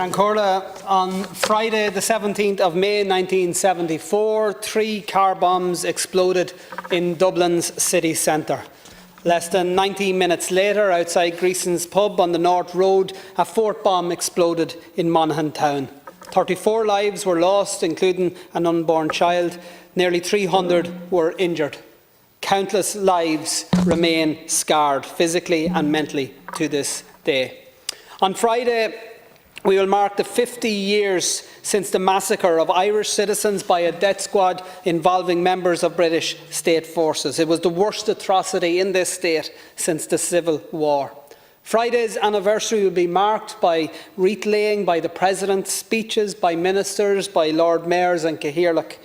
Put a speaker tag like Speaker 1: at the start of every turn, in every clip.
Speaker 1: Cancorla, on Friday the 17th of May 1974, 3 car bombs exploded in Dublin's city centre. Less than 19 minutes later, outside Greason's pub on the North Road, a 4th bomb exploded in Monaghan town. 34 lives were lost, including an unborn child. Nearly 300 were injured. Countless lives remain scarred physically and mentally to this day. On Friday, we will mark the 50 years since the massacre of Irish citizens by a death squad involving members of British state forces. It was the worst atrocity in this state since the Civil War. Friday's anniversary will be marked by wreath laying by the President, speeches by ministers, by Lord Mayors and Cathaoirleach.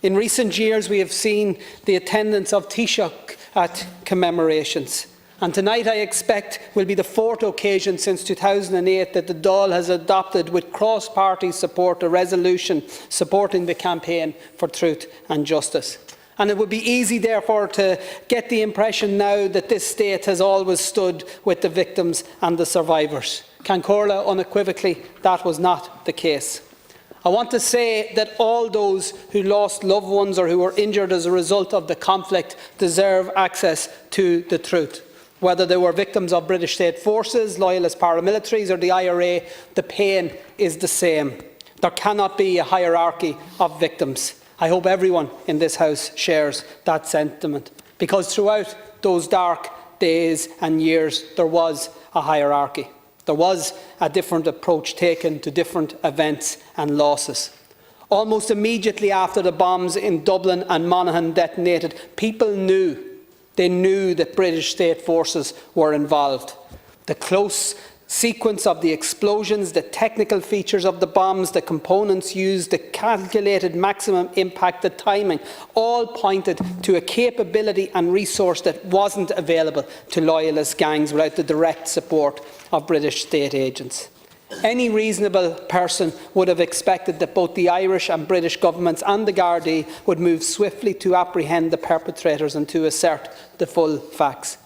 Speaker 1: In recent years, we have seen the attendance of Taoiseach at commemorations. And tonight, I expect, will be the 4th occasion since 2008 that the Dáil has adopted, with cross-party support, a resolution supporting the campaign for truth and justice. And it would be easy, therefore, to get the impression now that this state has always stood with the victims and the survivors. Cancorla, unequivocally, that was not the case. I want to say that all those who lost loved ones or who were injured as a result of the conflict deserve access to the truth. Whether they were victims of British state forces, loyalist paramilitaries or the IRA, the pain is the same. There cannot be a hierarchy of victims. I hope everyone in this House shares that sentiment, because throughout those dark days and years there was a hierarchy. There was a different approach taken to different events and losses. Almost immediately after the bombs in Dublin and Monaghan detonated, people knew. They knew that British state forces were involved. The close sequence of the explosions, the technical features of the bombs, the components used, the calculated maximum impact, the timing, all pointed to a capability and resource that wasn't available to loyalist gangs without the direct support of British state agents. Any reasonable person would have expected that both the Irish and British governments and the Gardaí would move swiftly to apprehend the perpetrators and to assert the full facts.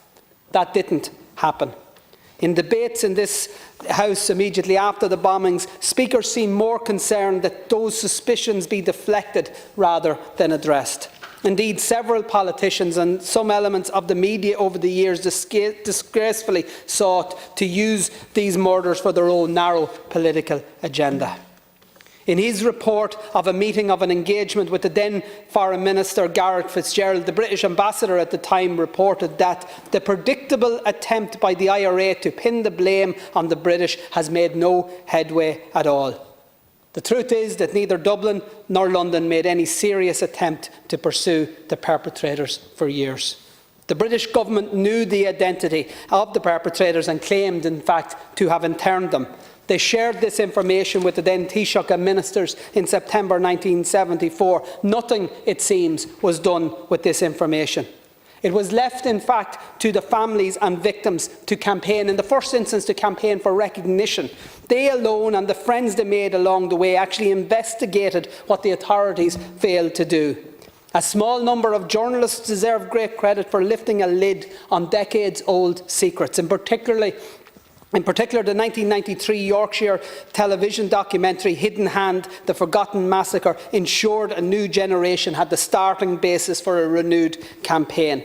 Speaker 1: That didn't happen. In debates in this House immediately after the bombings, speakers seemed more concerned that those suspicions be deflected rather than addressed. Indeed, several politicians and some elements of the media over the years disgracefully sought to use these murders for their own narrow political agenda. In his report of a meeting of an engagement with the then Foreign Minister Gareth Fitzgerald, the British ambassador at the time reported that the predictable attempt by the IRA to pin the blame on the British has made no headway at all. The truth is that neither Dublin nor London made any serious attempt to pursue the perpetrators for years. The British government knew the identity of the perpetrators and claimed, in fact, to have interned them. They shared this information with the then Taoiseach and ministers in September 1974. Nothing, it seems, was done with this information. It was left, in fact, to the families and victims to campaign, in the first instance to campaign for recognition. They alone and the friends they made along the way actually investigated what the authorities failed to do. A small number of journalists deserve great credit for lifting a lid on decades-old secrets, in particular, the 1993 Yorkshire television documentary Hidden Hand, The Forgotten Massacre, ensured a new generation had the starting basis for a renewed campaign.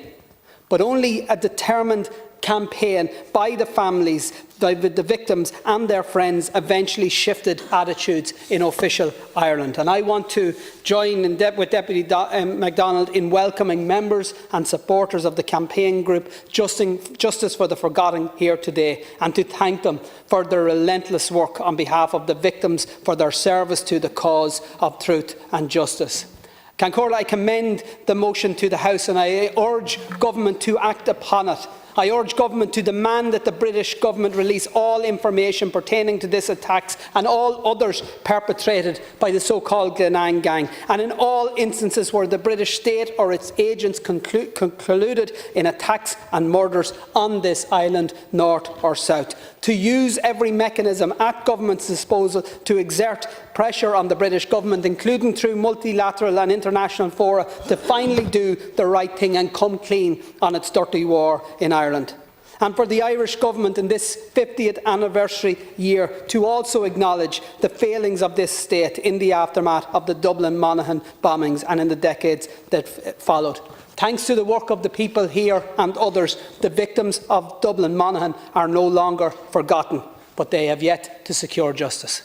Speaker 1: But only a determined campaign by the families, by the victims and their friends eventually shifted attitudes in official Ireland. And I want to join with Deputy MacDonald in welcoming members and supporters of the campaign group Justice for the Forgotten here today, and to thank them for their relentless work on behalf of the victims, for their service to the cause of truth and justice. Cancorla, I commend the motion to the House and I urge government to act upon it. I urge government to demand that the British government release all information pertaining to this attacks and all others perpetrated by the so-called Glenanne gang, and in all instances where the British state or its agents concluded in attacks and murders on this island, north or south, to use every mechanism at government's disposal to exert pressure on the British government, including through multilateral and international fora, to finally do the right thing and come clean on its dirty war in Ireland. and for the Irish Government in this 50th anniversary year to also acknowledge the failings of this state in the aftermath of the Dublin Monaghan bombings and in the decades that followed. Thanks to the work of the people here and others, the victims of Dublin Monaghan are no longer forgotten, but they have yet to secure justice.